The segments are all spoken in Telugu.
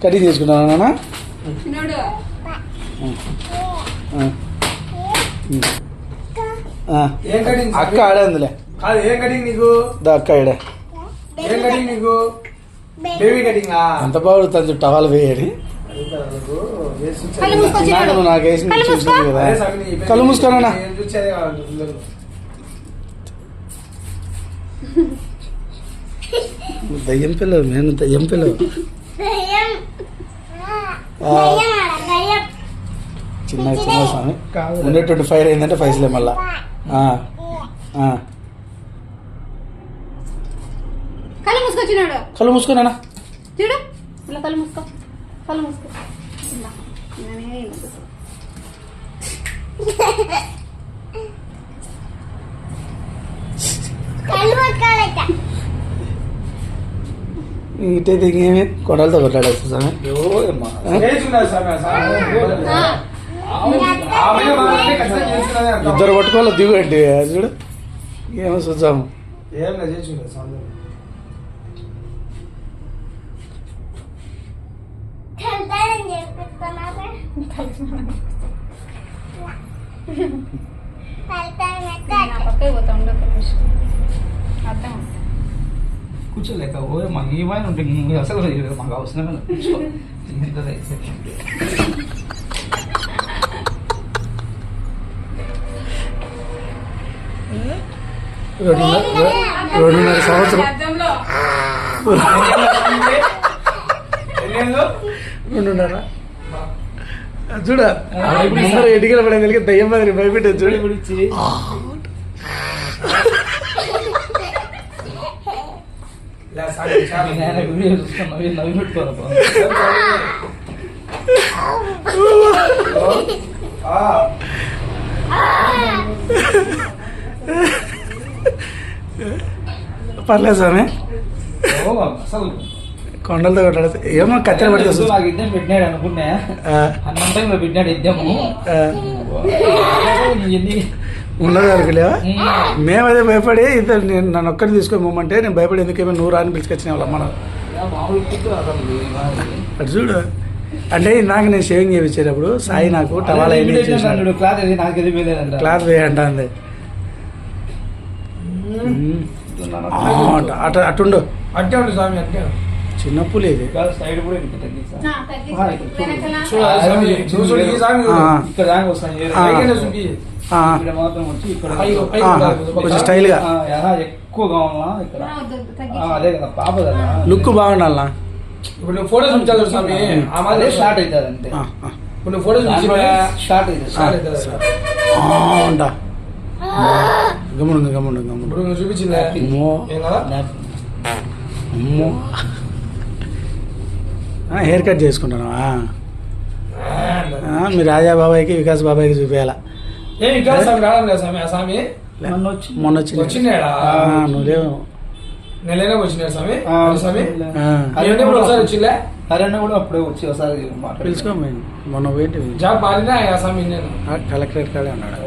కటింగ్ చేసుకున్నాను నాన్న. అక్క ఆడే ఉందిలే. ఏం కటింగ్ నీకు? అక్క ఆడే ఏం కటింగ్ నీకు? Baby cutting. ఎంత బాగుంటుంది టవాల్ వేయని. నాకు వేసి చూసింది కదా. కళ్ళు మూసుకోనా? దయ్యం పిల్లవు, నేను దయ్యం పిల్లవు. చిన్న చిన్న స్వామి ఉండే 25 అయిందంటే పైసలే మళ్ళా. కళ్ళు మూసుకున్నానా? చూడు కళ్ళు మూసుకో, కళ్ళు మూసుకో. ఇటైతే ఇంకేమి కొడలతో కొట్లాడేస్తా స్వామి. ఇద్దరు పట్టుకోవాలి దిగుండి చూడు. ఏమో చూద్దాము. కూర్చోలేక మాకు ఏమైనా ఉంటే అసలు మాకు అవసరం రెండున్నర సంవత్సరం 2.5 చూడ ముందర ఎడికల పడేది దయ్యం మాదిరి భయపెట్టేది చూడు. నవ్వి పెట్టుకోరా పర్లేదు స్వామి. కొండలతో కొట్టాడు ఏమో కత్తెర పడితే ఇద్దం పెట్టినాడు అనుకున్నా. అన్నం టైంలో పెట్టినాడు ఇద్దాము ఉండదు అనుకోలేవా? మేమదే భయపడి ఇద్దరు నేను నన్ను ఒక్కడిని తీసుకొని పోమంటే నేను భయపడి ఎందుకేమో 100 అని పిలుచుకొచ్చిన వాళ్ళ మనం. అటు చూడు అంటే నాకు నేను షేవింగ్ చేయించేటప్పుడు సాయి నాకు టవాలా క్లాత్ వేయంట అంది. అటుండు అట్టే ఉండు స్వామి. అట్టే చిన్న పులి ఇది. కొంచెం స్టైల్ గా ఎక్కువ కావాలా అదే కదా పాప కదా లుక్ బాగుండాలా. ఇప్పుడు నువ్వు ఫోటోస్ ఉంచాలి స్వామి. అదే స్టార్ట్ అవుతుంది అంతే. ఇప్పుడు నువ్వు ఫోటోస్ స్టార్ట్ అవుతుంది. ఉంటా గమ్ముడు గమ్ముడు గమ్ముడు. ఇప్పుడు నువ్వు చూపించింది హెయిర్ కట్ చేసుకుంటాను. మీ రాజా బాబాయ్కి వికాస్ బాబాయ్కి చూపించాలా. మొన్న వచ్చినాడా? నువ్వు లేవు. నెలైనా వచ్చినాడు స్వామి. స్వామి ఒకసారి వచ్చిలే. హరణ కూడా అప్పుడే వచ్చి ఒకసారి పిలుచుకోమని మొన్న పోయింటి. జాబ్ మారినా స్వామి. నేను కలెక్టరేట్ కాడే ఉన్నాడు.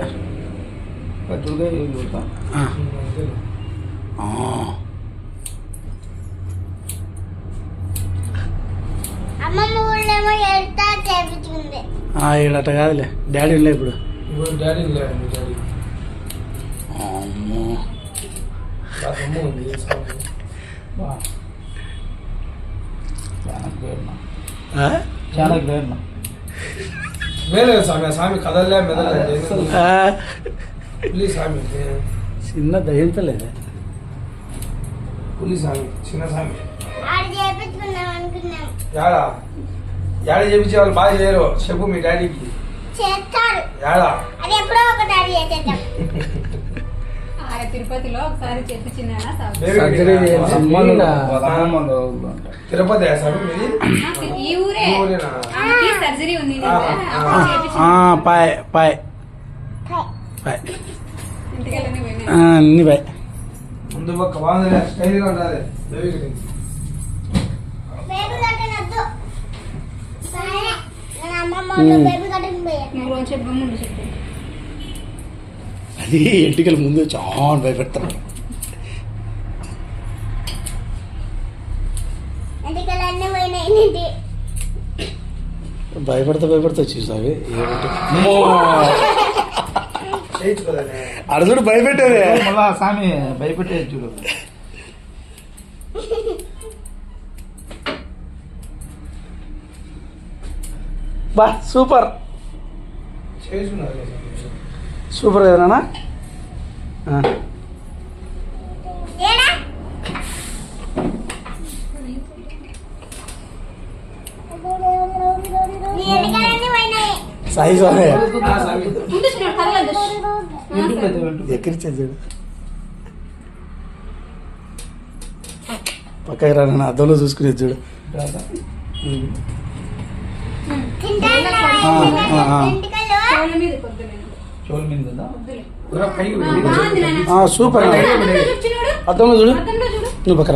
ఈడట కాదులే డాడీ లే ఇప్పుడు. డాడీ చాలా వేరే స్వామి. స్వామి కదలే మెదలే స్వామి. చిన్న దయ్యంతో లేదా పులి స్వామి. చిన్న స్వామి యాడ చేపించే వాళ్ళు బాగా చేయరు. చెప్పు మీ డాడీకి. తిరుపతిలో ఒకసారి చెప్పించినాడా తిరుపతి ఈ ఊరే సర్జరీ ఉంది. అన్ని బాయ్. ముందు పక్క బాగుంది స్టైల్గా ఉండాలి. అది ఎంటికల ముందు చాలా భయపెడతారు. భయపడతా చూసావి ఏమిటి అడుగుడు భయపెట్టేది. మళ్ళా స్వామి భయపెట్టేది చూడు. బా సూపర్ సూపర్ కదనా. సాయి స్వామి ఎక్కడిచ్చేది చూడు. పక్కకి రాను అద్దంలో చూసుకునేది చూడు. సూపర్ అద్దంలో చూడు. నువ్వు పక్కన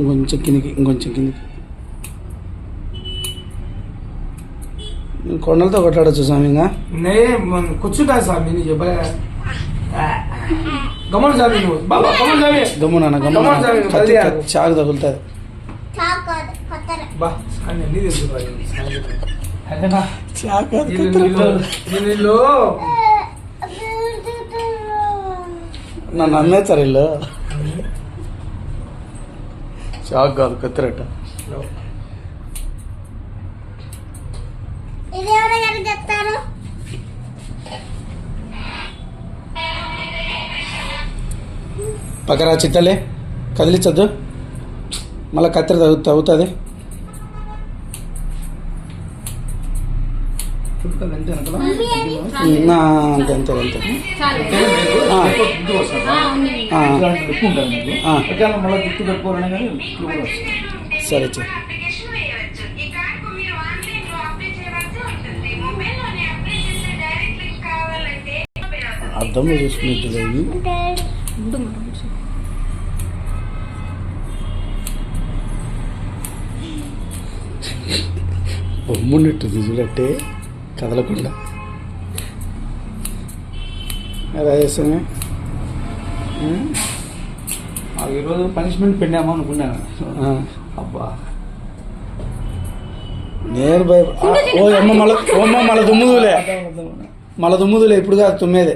ఇంకొంచెం కిందికి కొండలతో కొట్లాడచ్చు స్వామి. ఇంకా కూర్చుంటా స్వామి నీ చెప్పలే గమనం స్వామి నువ్వు బాబా గమనం స్వామి గమ్మునా చాకు తగులుతుంది. బా స్వామి అన్నీ తెలుసు చాకు నీళ్ళు నన్ను అమ్మేస్తారు ఇల్లు. చాకు కాదు కత్తిరట్ట. చెప్తారు పక్కరా చిత్తలే కదిలించద్దు, మళ్ళీ కత్తెర తగ్గుతుంది. అంతే అంతే అంతే. సరే అర్థంలో చూసుకున్నట్టు బొమ్మున్నట్టు చూడట్టే కదలకుండా. రాజేశ్వరి ఈరోజు పనిష్మెంట్ పెట్టామో అనుకున్నాను. అబ్బా నేను ఓ అమ్మ మళ్ళీ దుమ్ముదులే ఇప్పుడు కాదు తుమ్మేదే.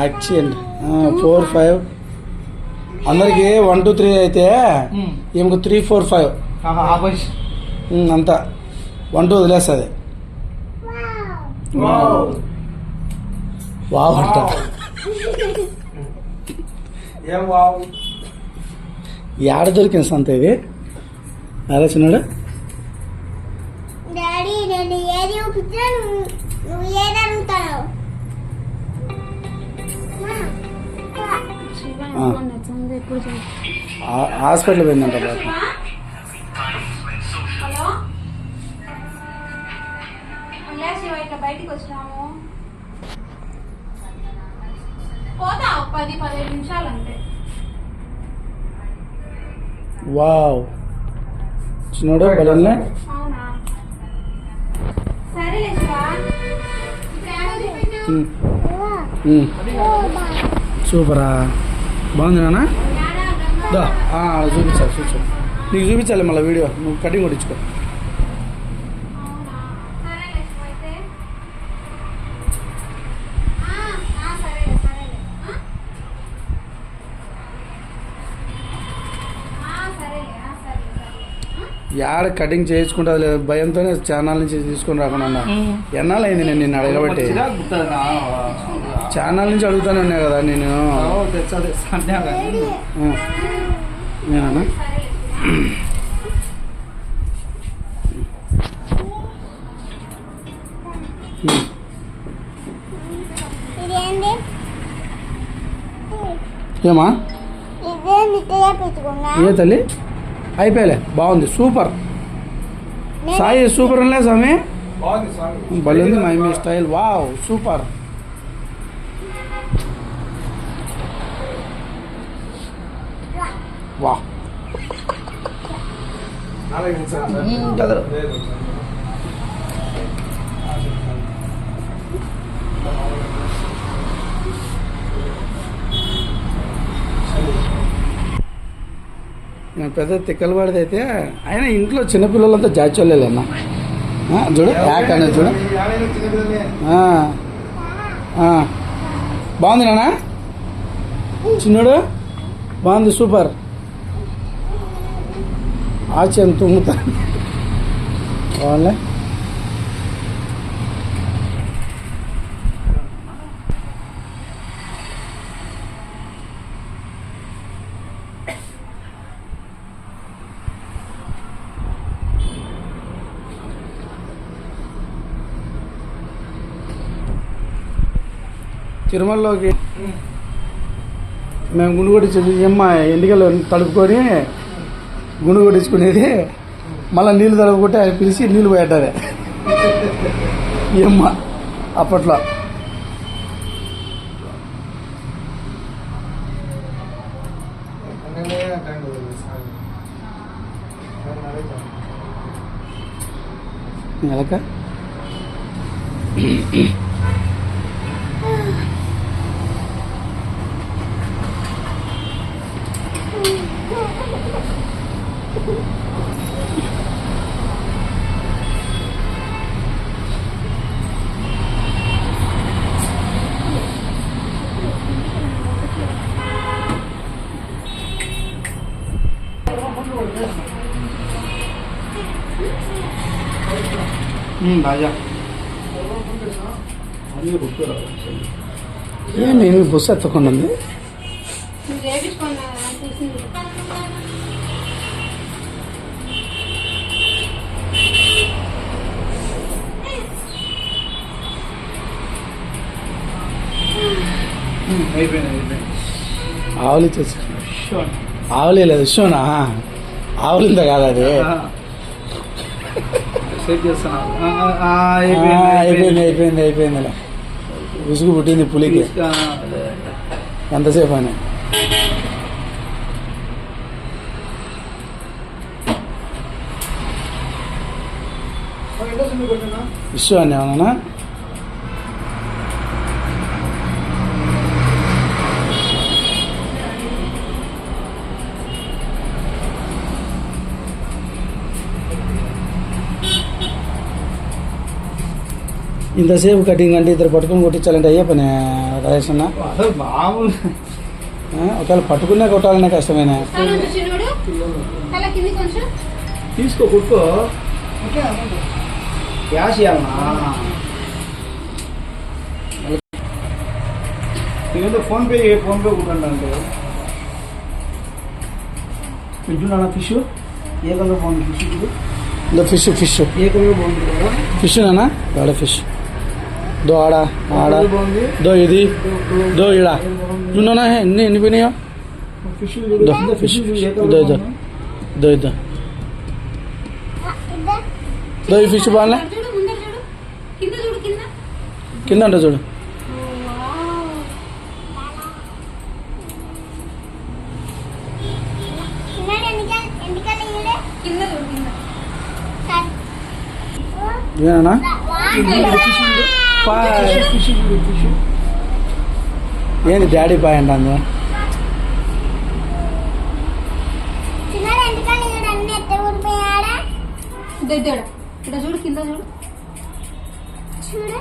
యాక్షన్ 4, 5 అందరికి 1, 2, 3 అయితే ఈమెకు 3, 4, 5 అంతా 1, 2 వదిలేస్తుంది. వావ్ అంట. ఏడ దొరికిన సంత ఇది ఆలోచనాడు. డాడీ నేను ఏది చూపించినా నువ్వు ఏది అడుగుతావు. హాస్పిటల్ పోయిందంట బాబు. హలో ఇట్లా బయటికి వచ్చినాము, పోతా 10-15 నిమిషాలు అంతే. వావ్ చిన్నోడు బలన్లే. అవునా సరే సూపరా బాగుంది నాన్న. చూపించాలి నీకు చూపించాలి మళ్ళీ వీడియో. నువ్వు కటింగ్ కొట్టించుకో. యాడ కటింగ్ చేయించుకుంటుంది లేదు భయంతోనే ఛానల్ నుంచి తీసుకొని రాకుండా ఉన్నా. ఎన్నాళ్ళు అయింది నేను నిన్ను అడగబట్టి. ఛానల్ నుంచి అడుగుతానే ఉన్నా కదా నేను. నేనా ఏమా ఏ తల్లి అయిపోయలే. బాగుంది సూపర్ సాయి సూపర్ అనిలే స్వామి. భలే ఉంది మై స్టైల్. Wow super. వా పెద్ద తిక్కలు పడితే అయితే అయినా ఇంట్లో చిన్నపిల్లలంతా జాచోళ్ళేనా చూడు యాక్ అనేది చూడు ఆ, ఆ. బాగుంది నాన్న చిన్నోడు బాగుంది సూపర్ ఆచరణ తుమ్ముతా బాగుంది తిరుమలలోకి మేము గుండు కొట్టించేది అమ్మ ఎన్నికలు తడుపుకొని గుండు కొట్టించుకునేది మళ్ళీ నీళ్ళు తడుపుకుంటే ఆయన పిలిచి నీళ్ళు పోయేటారే అమ్మ అప్పట్లో ఎలక రాజా ఏంటి మీ బస్సు ఎత్తకుండా ఉంది ఆవులు ఇచ్చేసి ఆవులే లేదు షోనా ఆవులింత కాదు అది అయిపోయింది విసుగు పుట్టింది పులికి ఎంతసేపు అని ఇష్యూ అని ఏమన్నా ఇంతసేపు కటింగ్ అంటే ఇద్దరు పట్టుకుని కొట్టించాలంటే అయ్యే పని రాజేష్ అన్న మామూలు ఒకవేళ పట్టుకునే కొట్టాలనే కష్టమేనా తీసుకో కుట్టుకో క్యాష్ ఇవ్వాలన్నా ఏంటో ఫోన్పే కుట్టండి అంటే ఫిష్ నాన్న ఫిష్ ఏ కలర్ బాగుంది ఫిష్ ఇది దో ఫిష్ ఏ కలర్ బాగుంది కదా ఫిష్ నానా ఆడ ఫిష్ దో ఆడ బాగుంది దో ఇది దో ఇడ నువ్వునా ఎన్ని పోయినాయో ఫిష్ దో ఫిష్ దో ఇదో దో ఇద్దో దో ఈ ఫిష్ బాగాలే కింద ఉంటే చూడు ఏనా ఏంది డాడీ బాయ్ అంటాను ఇక్కడ చూడు కింద చూడు చూడు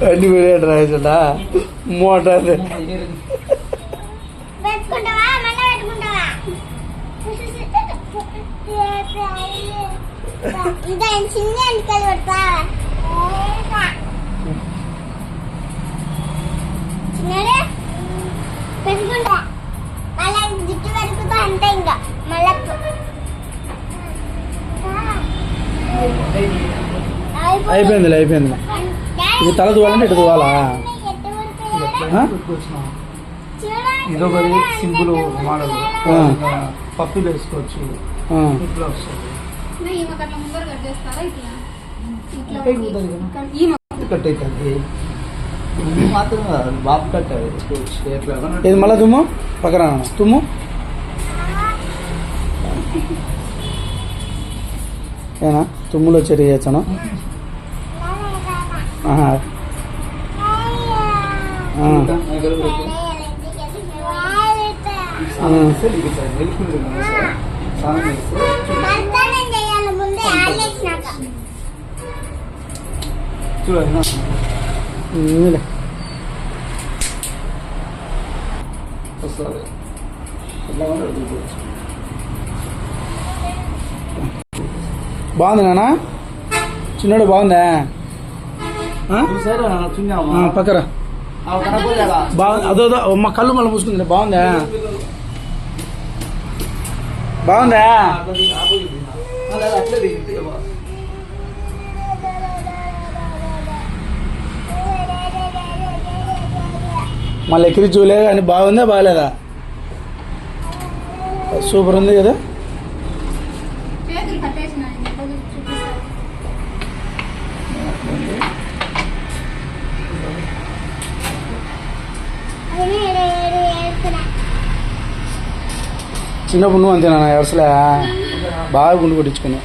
అన్ని వీడియో రాయచుండా మోటార్ పెట్టుకుంటావా మళ్ళీ పెట్టుకుంటావా ఇంకా చిన్న ఎంటికలు పెడతావా చిన్నడే పెట్టుకుంటా మళ్ళీ జుట్టు పెట్టుకుంటా అంతే ఇంకా మళ్ళీ అయిపోయింది ఇది తల దువ్వాలంటే ఇటు దువ్వాలా ఇదొకటి సింపుల్ మోడల్ పప్పులు వేసుకోవచ్చు ఇట్లా వస్తుంది కట్ అవుతుంది మాత్రం బాబు కట్ వేసుకోవచ్చు ఎట్లా ఇది మళ్ళీ తుమ్ము పక్కన తుమ్ము ఏనా తుమ్ములో చెరి చేయొచ్చాను Mama. మర్దనం చేయాలి ముందే ఆలేసినాక. నీలే. బాగుంది నాన్న చిన్నోడు బాగుందా పక్కరా బాగుంది అదో మా కళ్ళు మళ్ళీ మూసుకుంది బాగుందా బాగుందా మళ్ళీ ఎక్కిరి చూలే కానీ బాగుందా బాగాలేదా సూపర్ ఉంది కదా చిన్నప్పుడు నువ్వు అంతేనా ఎవసలే బాగా గుండు కొట్టించుకుని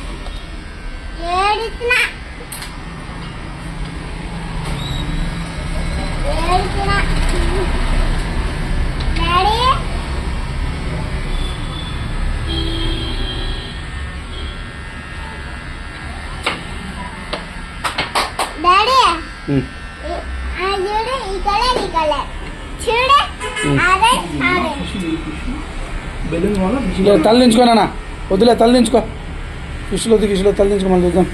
తల్లించుకోనా వద్దులే తల్లించుకో ఫిష్లో గిష్లో తల్లించుకో మళ్ళీ చూద్దాం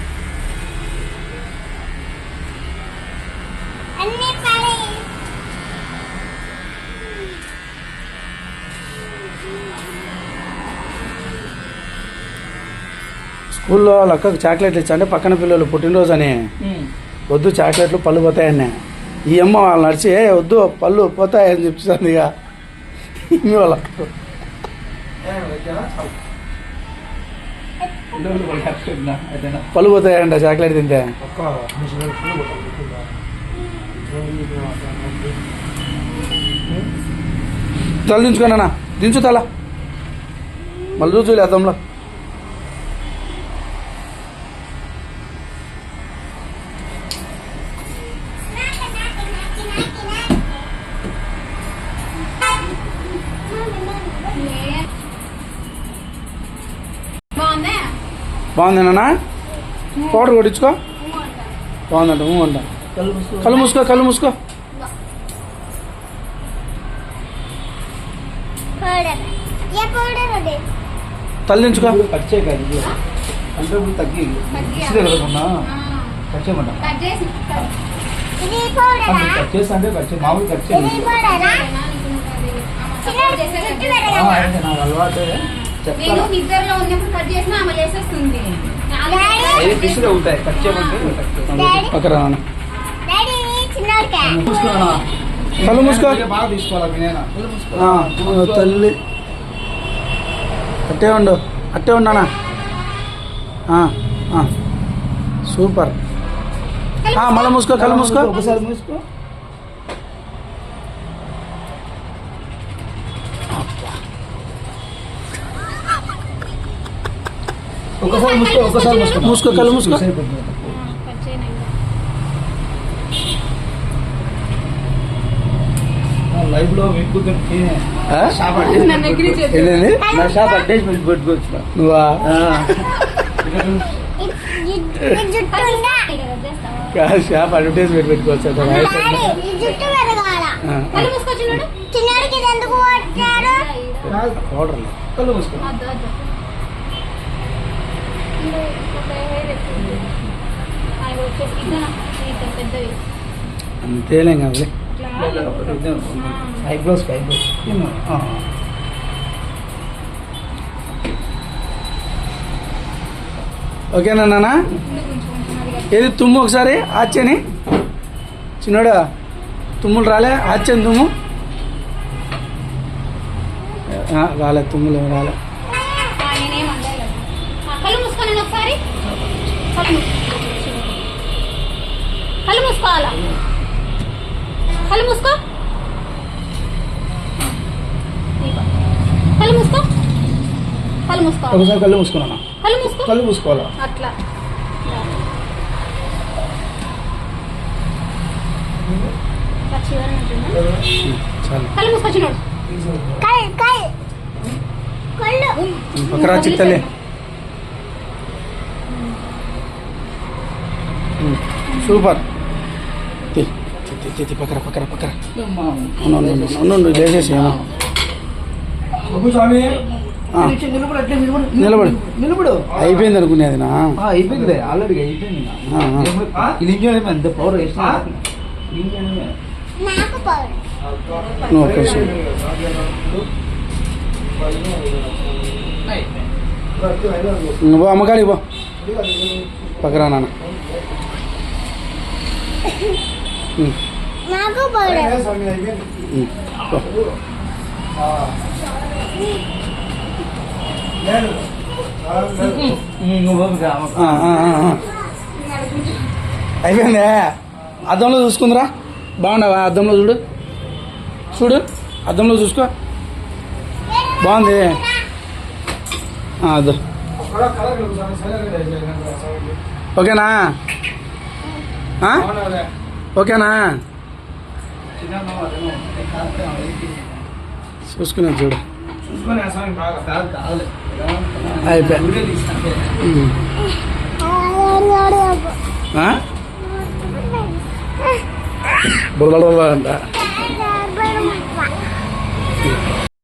స్కూల్లో లక్కకు చాక్లెట్లు ఇచ్చా పక్కన పిల్లలు పుట్టినరోజు అని వద్దు చాక్లెట్లు పళ్ళు పోతాయన్న ఈ అమ్మ వాళ్ళు నడిచి వద్దు పళ్ళు పోతాయని చెప్తుంది ఇక మీ వాళ్ళ పళ్ళు పోతాయంట చాక్లెట్ తింటే తల దించుకోనా దించు తల మళ్ళీ చూలే అద్దంలో బాగుందేనా పౌడర్ కొట్టించుకో బాగుందంట అంట కళ్ళు మూసుకో కళ్ళు మూసుకో తల్లించుకో అలవాటే నేను నిద్రలో ఉన్నప్పుడు కట్ చేసినా ఆమె చేసేస్తుంది పక్కన కళ్ళు మూసుకో బాగా తీసుకోవాలి తల్లి అట్టే ఉన్నానా సూపర్ మళ్ళీ మూసుకో కళ్ళు మూసుకో ఒకసారి మూసుకో ఒకసారి మూసుకో కళ్ళు మూసుకో లైవ్ లో మీకు షాప్ అడ్వర్టైజ్మెంట్ పెట్టుకోవచ్చు నువ్వా షాప్ అడ్వర్టైజ్మెంట్ పెట్టుకోవచ్చు కళ్ళు మూసుకో అంతేలే కావాలి ఐబ్రోస్ ఓకేనా నాన్న ఏది తుమ్ము ఒకసారి ఆచ్చని చిన్నోడా తుమ్ములు రాలే ఆచ్చని తుమ్ము రాలే తుమ్ములు రాలే కళ్ళు మూసుకోండి ఒకసారి కళ్ళు మూసుకోవాలా కళ్ళు మూసుకో కళ్ళు మూసుకో కళ్ళు మూసుకో ఒకసారి కళ్ళు మూసుకున్నా కళ్ళు మూసుకో కళ్ళు మూసుకోవాలా అట్లా చాలు కళ్ళు మూసుకొచ్చినోడు కళ్ళు పక్కరా చిత్తలే సూపర్ పక్కరా పక్కరా పక్కరా అవును లేచేసి స్వామి ఆ. నిలబడు అట్లే నిలబడు నిలబడు. నిలబడు అయిపోయింది అనుకునేది అయిపోయింది ఆల్రెడీ అయిపోయింది ఇది ఇంకేమైనా ఎంత పవర్ వేసిన ఇంకేమైనా నాకు పౌడర్ నువ్వు ఒక్క నిమిషం. ఇంక పో అమ్మకాడికి పో పక్కరా నాన్న నాకు పౌడర్ పో. ఆ, ఆ, ఆ. అయిపోయిందే అద్దంలో చూసుకుందిరా బాగున్నావా అద్దంలో చూడు చూడు అద్దంలో చూసుకో బాగుంది అద్దు ఓకేనా ఆ? ఓకేనా చూసుకున్నా చూడు అయిపోయా బుర్రలు అంట